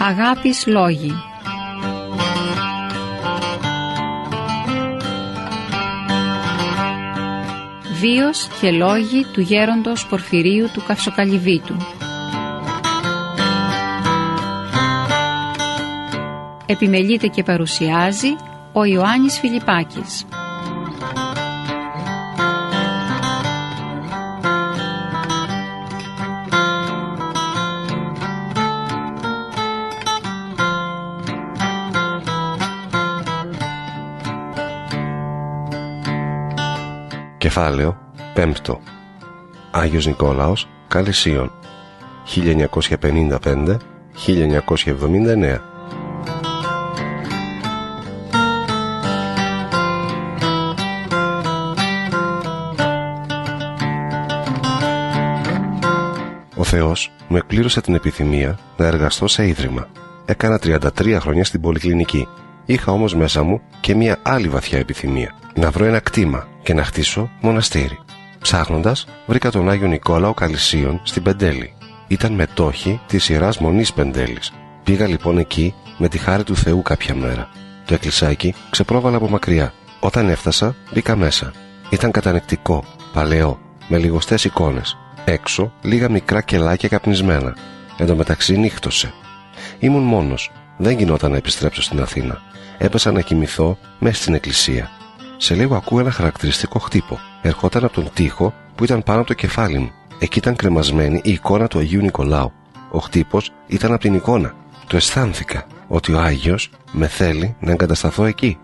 Αγάπης λόγοι. Βίος και λόγοι του γέροντος Πορφυρίου του Καυσοκαλυβίτου. Επιμελείται και παρουσιάζει ο Ιωάννης Φιλιππάκης. Κεφάλαιο 5. Άγιος Νικόλαος Καλυσίων 1955-1979. Ο Θεός μου εκπλήρωσε την επιθυμία να εργαστώ σε ίδρυμα. Έκανα 33 χρόνια στην Πολυκλινική. Είχα όμως μέσα μου και μια άλλη βαθιά επιθυμία: να βρω ένα κτήμα και να χτίσω μοναστήρι. Ψάχνοντας, βρήκα τον Άγιο Νικόλαο Καλυσίων στην Πεντέλη. Ήταν μετόχη της Ιεράς Μονής Πεντέλης. Πήγα λοιπόν εκεί με τη χάρη του Θεού κάποια μέρα. Το εκκλησάκι ξεπρόβαλα από μακριά. Όταν έφτασα, μπήκα μέσα. Ήταν κατανεκτικό, παλαιό, με λιγοστές εικόνες. Έξω, λίγα μικρά κελάκια καπνισμένα. Εν τω μεταξύ νύχτωσε. Ήμουν μόνος. Δεν γινόταν να επιστρέψω στην Αθήνα. Έπεσα να κοιμηθώ μέσα στην εκκλησία. Σε λίγο ακούω ένα χαρακτηριστικό χτύπο. Ερχόταν από τον τοίχο που ήταν πάνω από το κεφάλι μου. Εκεί ήταν κρεμασμένη η εικόνα του Αγίου Νικολάου. Ο χτύπος ήταν από την εικόνα. Το αισθάνθηκα ότι ο Άγιος με θέλει να εγκατασταθώ εκεί.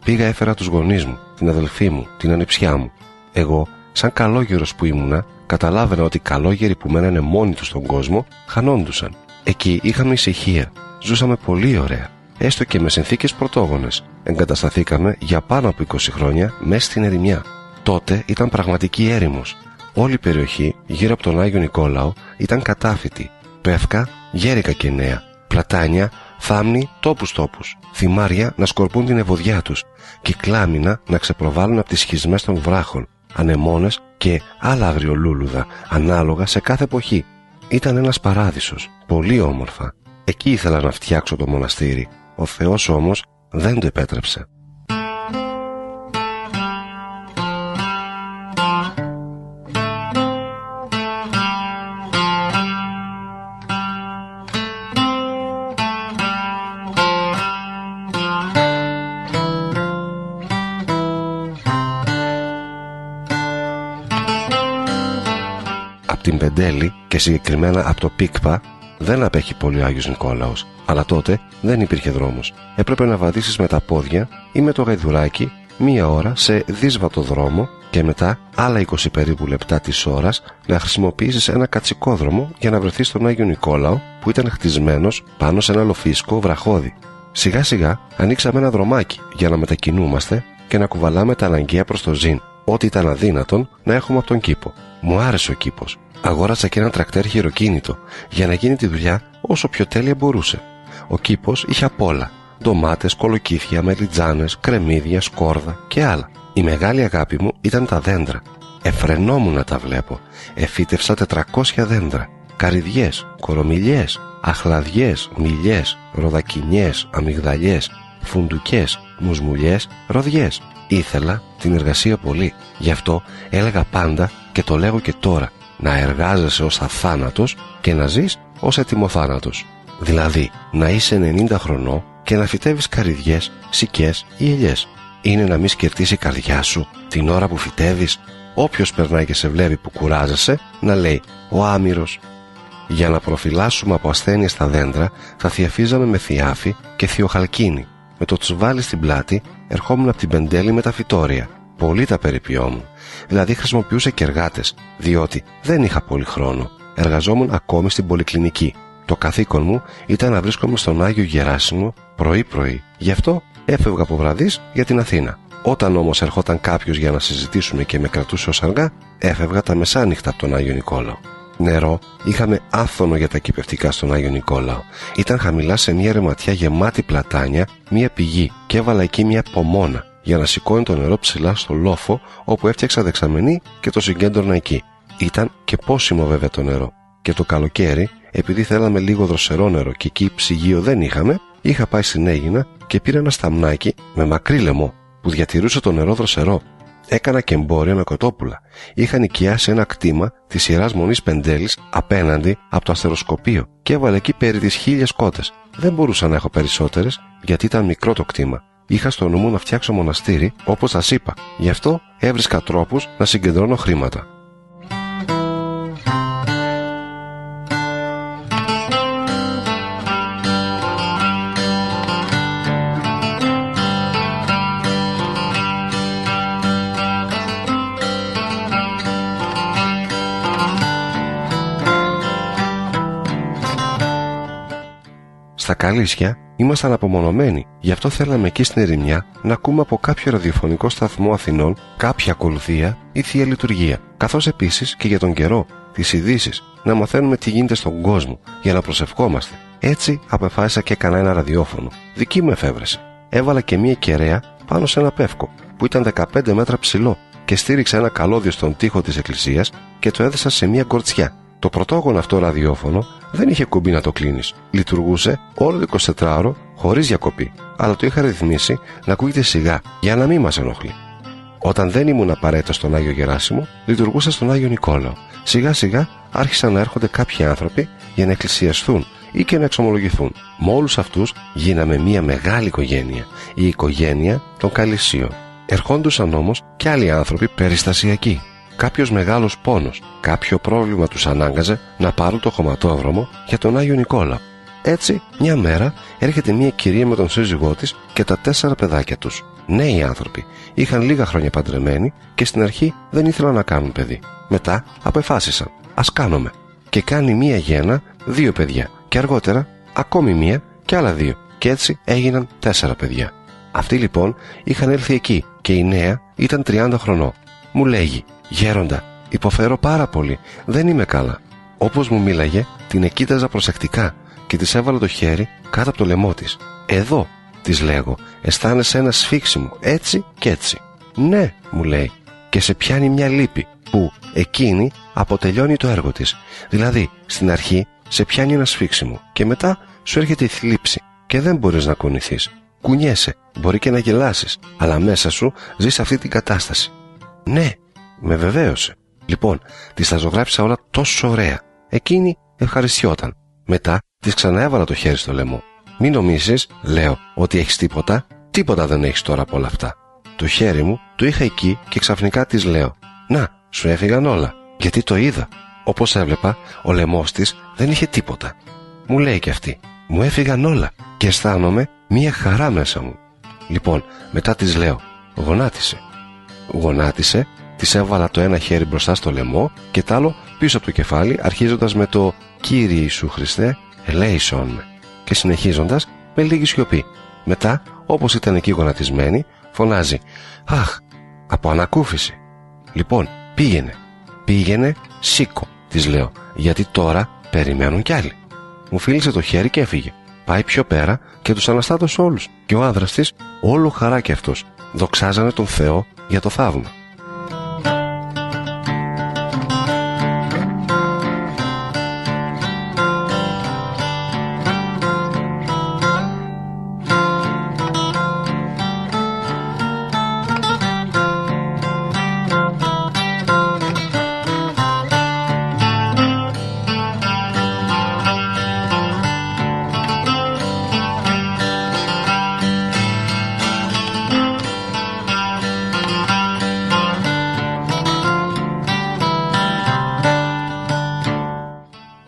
Πήγα, έφερα τους γονείς μου, την αδελφή μου, την ανιψιά μου. Εγώ, σαν καλόγερος που ήμουνα, καταλάβαινα ότι οι καλόγεροι που μένανε μόνοι τους στον κόσμο χανόντουσαν. Εκεί είχαμε ησυχία. Ζούσαμε πολύ ωραία. Έστω και με συνθήκες πρωτόγονες. Εγκατασταθήκαμε για πάνω από 20 χρόνια μέσα στην ερημιά. Τότε ήταν πραγματική έρημος. Όλη η περιοχή γύρω από τον Άγιο Νικόλαο ήταν κατάφυτη. Πεύκα, γέρικα και νέα. Πλατάνια, θάμνη, τόπους. Θυμάρια να σκορπούν την ευωδιά τους. Κυκλάμινα να ξεπροβάλλουν από τις σχισμές των βράχων. Ανεμόνες και άλλα αγριολούλουδα, ανάλογα σε κάθε εποχή. Ήταν ένας παράδεισος. Πολύ όμορφα. Εκεί ήθελα να φτιάξω το μοναστήρι. Ο Θεός όμως δεν το επέτρεψε. Από την Πεντέλη και συγκεκριμένα από το Πίκπα δεν απέχει πολύ ο Άγιος Νικόλαος, αλλά τότε δεν υπήρχε δρόμος. Έπρεπε να βαδίσεις με τα πόδια ή με το γαϊδουράκι 1 ώρα σε δύσβατο δρόμο και μετά άλλα 20 περίπου λεπτά της ώρας να χρησιμοποιήσεις ένα κατσικόδρομο για να βρεθείς στον Άγιο Νικόλαο που ήταν χτισμένος πάνω σε ένα λοφίσκο βραχώδι. Σιγά σιγά ανοίξαμε ένα δρομάκι για να μετακινούμαστε και να κουβαλάμε τα αναγκαία προς το Ζήν, ό,τι ήταν αδύνατον να έχουμε από τον κήπο. Μου άρεσε ο κήπος. Αγόρασα και ένα τρακτέρ χειροκίνητο για να γίνει τη δουλειά όσο πιο τέλεια μπορούσε. Ο κήπος είχε απ' όλα: ντομάτες, κολοκύθια, μελιτζάνες, κρεμμύδια, σκόρδα και άλλα. Η μεγάλη αγάπη μου ήταν τα δέντρα. Εφρενόμουν να τα βλέπω. Εφύτευσα 400 δέντρα. Καρυδιές, κορομιλιές, αχλαδιές, μιλιές, ροδακινιές, αμυγδαλιές, φουντουκές, μουσμουλιές, ροδιές. Ήθελα την εργασία πολύ. Γι' αυτό έλεγα πάντα και το λέγω και τώρα: να εργάζεσαι ως αθάνατος και να ζεις ως ετοιμοθάνατος. Δηλαδή, να είσαι 90 χρονών και να φυτεύεις καρυδιές, σικές ή ελιές. Είναι να μη σκερτήσει η καρδιά σου την ώρα που φυτεύεις. Όποιος περνάει και σε βλέπει που κουράζεσαι, να λέει: ο άμυρος. Για να προφυλάσσουμε από ασθένειες τα δέντρα, θα θειαφίζαμε με θιάφι και θειοχαλκίνη. Με το τσουβάλι στην πλάτη, ερχόμουν από την Πεντέλη με τα φυτόρια. Πολύ τα περιποιόμουν. Δηλαδή χρησιμοποιούσα και εργάτες, διότι δεν είχα πολύ χρόνο. Εργαζόμουν ακόμη στην Πολυκλινική. Το καθήκον μου ήταν να βρίσκομαι στον Άγιο Γεράσιμο πρωί-πρωί. Γι' αυτό έφευγα από βραδείς για την Αθήνα. Όταν όμως ερχόταν κάποιος για να συζητήσουμε και με κρατούσε ως αργά, έφευγα τα μεσάνυχτα από τον Άγιο Νικόλαο. Νερό είχαμε άφθονο για τα κυπευτικά στον Άγιο Νικόλαο. Ήταν χαμηλά σε μια ρεματιά γεμάτη πλατάνια, μια πηγή, και έβαλα εκεί μια πομόνα για να σηκώνει το νερό ψηλά στο λόφο όπου έφτιαξα δεξαμενή και το συγκέντρωνα εκεί. Ήταν και πόσιμο βέβαια το νερό. Και το καλοκαίρι επειδή θέλαμε λίγο δροσερό νερό και εκεί ψυγείο δεν είχαμε, είχα πάει στην Αίγινα και πήρα ένα σταμνάκι με μακρύ λαιμό που διατηρούσε το νερό δροσερό. Έκανα και εμπόρια με κοτόπουλα. Είχα νοικιάσει ένα κτήμα της Ιεράς Μονής Πεντέλης απέναντι από το αστεροσκοπείο και έβαλε εκεί περί τις 1000 κότες. Δεν μπορούσα να έχω περισσότερες γιατί ήταν μικρό το κτήμα. Είχα στο νου μου να φτιάξω μοναστήρι όπως σας είπα. Γι' αυτό έβρισκα τρόπους να συγκεντρώνω χρήματα. Στα Καλύσια ήμασταν απομονωμένοι, γι' αυτό θέλαμε εκεί στην ερημιά να ακούμε από κάποιο ραδιοφωνικό σταθμό Αθηνών κάποια ακολουθία ή θεία λειτουργία, καθώς επίσης και για τον καιρό, τις ειδήσεις, να μαθαίνουμε τι γίνεται στον κόσμο για να προσευχόμαστε. Έτσι απεφάσισα και έκανα ένα ραδιόφωνο. Δική μου εφεύρεση. Έβαλα και μία κεραία πάνω σε ένα πεύκο που ήταν 15 μέτρα ψηλό και στήριξα ένα καλώδιο στον τοίχο της εκκλησίας και το έδεσα σε μία κορτσιά. Το πρωτόγωνο αυτό ραδιόφωνο δεν είχε κουμπί να το κλείνεις. Λειτουργούσε όλο το 24ωρο χωρίς διακοπή, αλλά το είχα ρυθμίσει να ακούγεται σιγά για να μην μας ενοχλεί. Όταν δεν ήμουν απαραίτητα στον Άγιο Γεράσιμο, λειτουργούσα στον Άγιο Νικόλαο. Σιγά σιγά άρχισαν να έρχονται κάποιοι άνθρωποι για να εκκλησιαστούν ή και να εξομολογηθούν. Με όλους αυτούς γίναμε μια μεγάλη οικογένεια, η οικογένεια των Καλυσίων. Ερχόντουσαν όμως και άλλοι άνθρωποι περιστασιακοί. Κάποιος μεγάλος πόνος, κάποιο πρόβλημα τους ανάγκαζε να πάρουν το χωματόδρομο για τον Άγιο Νικόλαο. Έτσι, μια μέρα έρχεται μια κυρία με τον σύζυγό της και τα 4 παιδάκια τους. Νέοι άνθρωποι, είχαν λίγα χρόνια παντρεμένοι και στην αρχή δεν ήθελαν να κάνουν παιδί. Μετά απεφάσισαν, ας κάνουμε. Και κάνει μία γέννα 2 παιδιά και αργότερα ακόμη μία και άλλα 2 και έτσι έγιναν 4 παιδιά. Αυτοί λοιπόν είχαν έλθει εκεί και η νέα ήταν 30 χρονών. Μου λέγει, «Γέροντα, υποφέρω πάρα πολύ, δεν είμαι καλά». Όπως μου μίλαγε, την εκοίταζα προσεκτικά και της έβαλα το χέρι κάτω από το λαιμό της. «Εδώ», της λέγω, «αισθάνεσαι ένα σφίξιμο, έτσι και έτσι». «Ναι», μου λέει, και σε πιάνει μια λύπη που εκείνη αποτελειώνει το έργο της. Δηλαδή, στην αρχή σε πιάνει ένα σφίξιμο και μετά σου έρχεται η θλίψη και δεν μπορείς να κουνηθείς. Κουνιέσαι, μπορεί και να γελάσεις, αλλά μέσα σου ζεις αυτή την κατάσταση. «Ναι», με βεβαίωσε. Λοιπόν, της τα ζωγράφισα όλα τόσο ωραία. Εκείνη ευχαριστιόταν. Μετά της ξαναέβαλα το χέρι στο λαιμό. «Μην νομίζεις», λέω, «ότι έχεις τίποτα. Τίποτα δεν έχεις τώρα από όλα αυτά». Το χέρι μου το είχα εκεί και ξαφνικά της λέω, «Να, σου έφυγαν όλα». Γιατί το είδα. Όπως έβλεπα, ο λαιμός της δεν είχε τίποτα. Μου λέει και αυτή, «Μου έφυγαν όλα» και αισθάνομαι μία χαρά μέσα μου. Λοιπόν, μετά της λέω, «Γονάτισε». Γονάτισε, της έβαλα το ένα χέρι μπροστά στο λαιμό και το άλλο πίσω από το κεφάλι, αρχίζοντας με το «Κύριε Ιησού Χριστέ, ελέησόν με» και συνεχίζοντας με λίγη σιωπή. Μετά, όπως ήταν εκεί γονατισμένη, φωνάζει, «Αχ», από ανακούφιση. Λοιπόν, πήγαινε, σήκω, της λέω, γιατί τώρα περιμένουν κι άλλοι. Μου φίλησε το χέρι και έφυγε. Πάει πιο πέρα και τους αναστάτωσε όλους και ο άνδρας της, όλο χαρά κι αυτός, δοξάζανε τον Θεό για το θαύμα.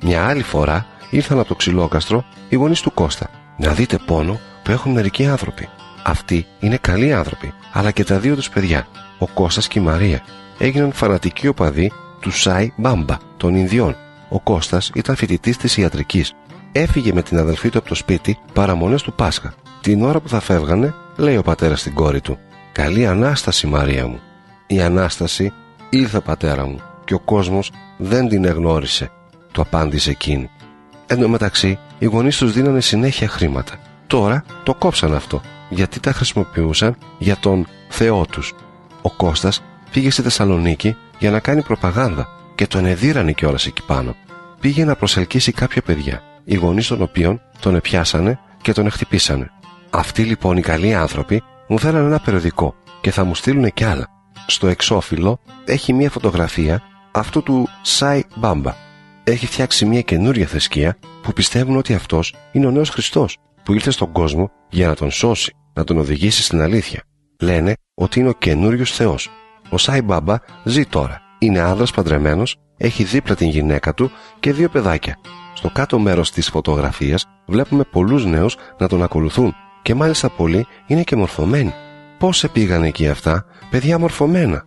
Μια άλλη φορά ήρθαν από το Ξυλόκαστρο οι γονείς του Κώστα. Να δείτε πόνο που έχουν μερικοί άνθρωποι. Αυτοί είναι καλοί άνθρωποι, αλλά και τα 2 τους παιδιά, ο Κώστας και η Μαρία, έγιναν φανατικοί οπαδοί του Σάι Μπάμπα των Ινδιών. Ο Κώστας ήταν φοιτητής της ιατρικής. Έφυγε με την αδελφή του από το σπίτι παραμονές του Πάσχα. Την ώρα που θα φεύγανε, λέει ο πατέρας στην κόρη του, «Καλή Ανάσταση, Μαρία μου». Η Ανάσταση ήρθε, πατέρα μου, και ο κόσμος δεν την εγνώρισε, του απάντησε εκείνη. Εν τω μεταξύ, οι γονείς τους δίνανε συνέχεια χρήματα. Τώρα το κόψαν αυτό, γιατί τα χρησιμοποιούσαν για τον Θεό τους. Ο Κώστας πήγε στη Θεσσαλονίκη για να κάνει προπαγάνδα και τον εδίρανε κιόλας εκεί πάνω. πήγε να προσελκύσει κάποια παιδιά, οι γονείς των οποίων τον επιάσανε και τον χτυπήσανε. Αυτοί λοιπόν οι καλοί άνθρωποι μου φέραν ένα περιοδικό και θα μου στείλουν κι άλλα. Στο εξώφυλλο έχει μια φωτογραφία αυτού του Σάι Μπάμπα. Έχει φτιάξει μια καινούρια θρησκεία που πιστεύουν ότι αυτός είναι ο νέος Χριστός που ήρθε στον κόσμο για να τον σώσει, να τον οδηγήσει στην αλήθεια. Λένε ότι είναι ο καινούριος Θεός. Ο Σάι Μπάμπα ζει τώρα. Είναι άνδρας παντρεμένος, έχει δίπλα την γυναίκα του και 2 παιδάκια. Στο κάτω μέρος της φωτογραφίας βλέπουμε πολλούς νέους να τον ακολουθούν και μάλιστα πολλοί είναι και μορφωμένοι. Πώς πήγανε εκεί αυτά, παιδιά μορφωμένα?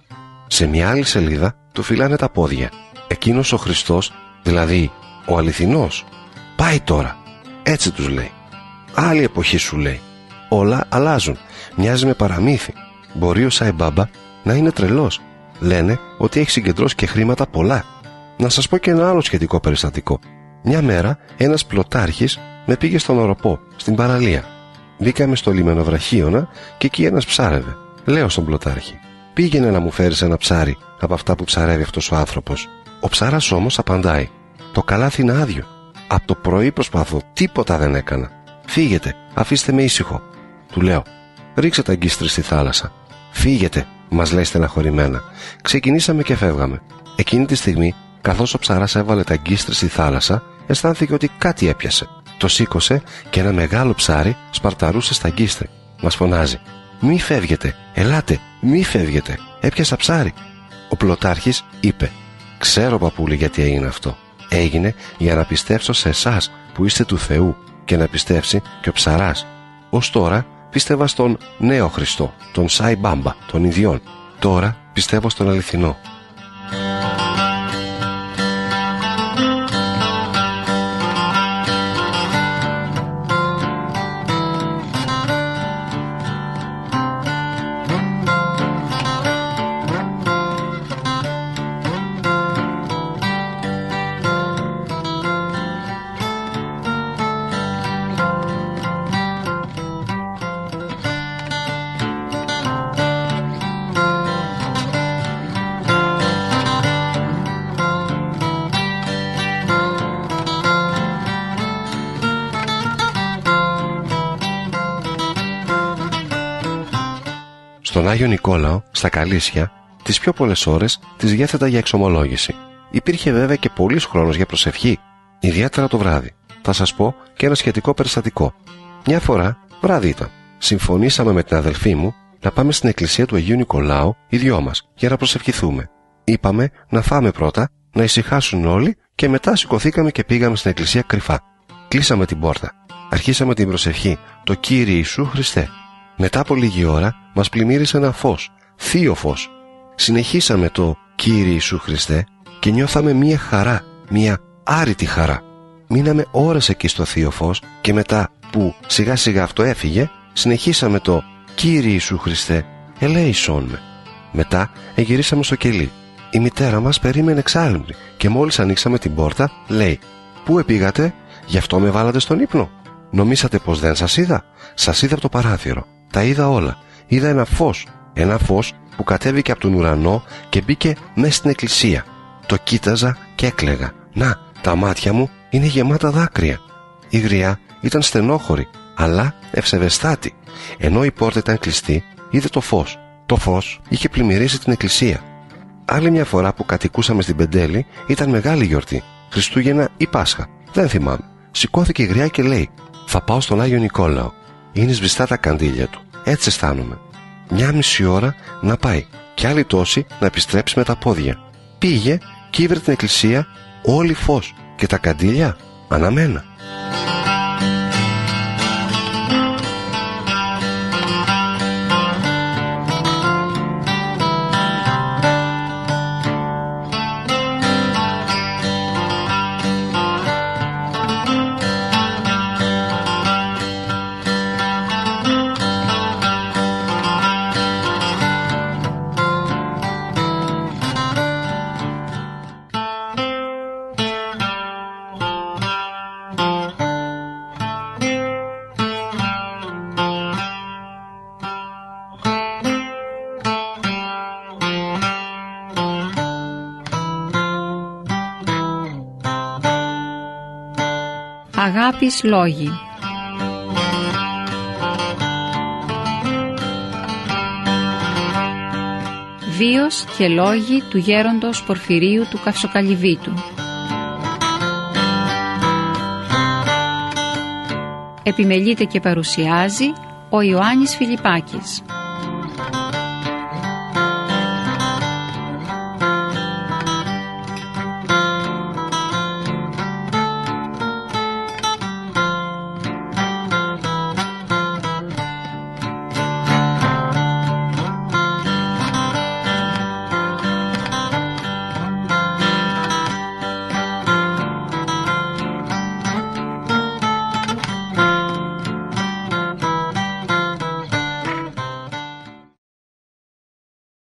Σε μια άλλη σελίδα του φυλάνε τα πόδια. Εκείνος ο Χριστός, δηλαδή ο αληθινός, πάει τώρα. Έτσι τους λέει. Άλλη εποχή σου λέει. Όλα αλλάζουν. Μοιάζει με παραμύθι. Μπορεί ο Σάι Μπάμπα να είναι τρελός. Λένε ότι έχει συγκεντρώσει και χρήματα πολλά. Να σας πω και ένα άλλο σχετικό περιστατικό. Μια μέρα ένας πλωτάρχης με πήγε στον οροπό, στην παραλία. Μπήκαμε στο λιμενοβραχίωνα και εκεί ένας ψάρευε. Λέω στον πλωτάρχη: πήγαινε να μου φέρεις ένα ψάρι από αυτά που ψαρεύει αυτός ο άνθρωπος. Ο ψάρας όμως απαντάει: το καλάθι είναι άδειο. Από το πρωί προσπαθώ, τίποτα δεν έκανα. Φύγετε, αφήστε με ήσυχο. Του λέω: ρίξε τα αγκίστρι στη θάλασσα. Φύγετε, μας λέει στεναχωρημένα. Ξεκινήσαμε και φεύγαμε. Εκείνη τη στιγμή, καθώς ο ψαράς έβαλε τα αγκίστρι στη θάλασσα, αισθάνθηκε ότι κάτι έπιασε. Το σήκωσε και ένα μεγάλο ψάρι σπαρταρούσε στα αγκίστρι. Μας φωνάζει: μη φεύγετε, ελάτε, μη φεύγετε, έπιασα ψάρι. Ο πλωτάρχης είπε: ξέρω παππούλη γιατί έγινε αυτό. Έγινε για να πιστέψω σε εσάς που είστε του Θεού και να πιστέψει και ο ψαράς. Ως τώρα πίστευα στον νέο Χριστό, τον Σάι Μπάμπα, τον ιδιών. Τώρα πιστεύω στον αληθινό. Στον Άγιο Νικόλαο, στα Καλήσια, τις πιο πολλές ώρες τις διέθετα για εξομολόγηση. Υπήρχε βέβαια και πολύς χρόνος για προσευχή, ιδιαίτερα το βράδυ. Θα σας πω και ένα σχετικό περιστατικό. Μια φορά, βράδυ ήταν, συμφωνήσαμε με την αδελφή μου να πάμε στην εκκλησία του Αγίου Νικολάου οι δυο μας για να προσευχηθούμε. Είπαμε να φάμε πρώτα, να ησυχάσουν όλοι και μετά σηκωθήκαμε και πήγαμε στην εκκλησία κρυφά. Κλείσαμε την πόρτα. Αρχίσαμε την προσευχή, το Κύριε Ιησού Χριστέ. Μετά από λίγη ώρα μας πλημμύρισε ένα φως, θείο φως. Συνεχίσαμε το Κύριε Ιησού Χριστέ και νιώθαμε μία χαρά, μία άρρητη χαρά. Μείναμε ώρες εκεί στο θείο φως και μετά που σιγά σιγά αυτό έφυγε, συνεχίσαμε το Κύριε Ιησού Χριστέ, ελέησόν με. Μετά γυρίσαμε στο κελί. Η μητέρα μας περίμενε εξάλεμπτη και μόλις ανοίξαμε την πόρτα, λέει: πού επήγατε, γι' αυτό με βάλατε στον ύπνο? Νομίσατε πως δεν σας είδα? Σας είδα από το παράθυρο. Τα είδα όλα. Είδα ένα φως που κατέβηκε από τον ουρανό και μπήκε μέσα στην εκκλησία. Το κοίταζα και έκλαιγα. Να, τα μάτια μου είναι γεμάτα δάκρυα. Η γριά ήταν στενόχωρη, αλλά ευσεβεστάτη. Ενώ η πόρτα ήταν κλειστή, είδε το φως. Το φως είχε πλημμυρίσει την εκκλησία. Άλλη μια φορά που κατοικούσαμε στην Πεντέλη, ήταν μεγάλη γιορτή. Χριστούγεννα ή Πάσχα. Δεν θυμάμαι. Σηκώθηκε η γριά και λέει: θα πάω στον Άγιο Νικόλαο. Είναι σβηστά τα καντήλια του. Έτσι αισθάνομαι. 1,5 ώρα να πάει και άλλη τόση να επιστρέψει με τα πόδια. Πήγε και ήβρε την εκκλησία όλη φως και τα καντήλια αναμένα. Αγάπης λόγοι. Βίος και λόγοι του γέροντος Πορφυρίου του Καυσοκαλυβίτου. Επιμελείται και παρουσιάζει ο Ιωάννης Φιλιππάκης.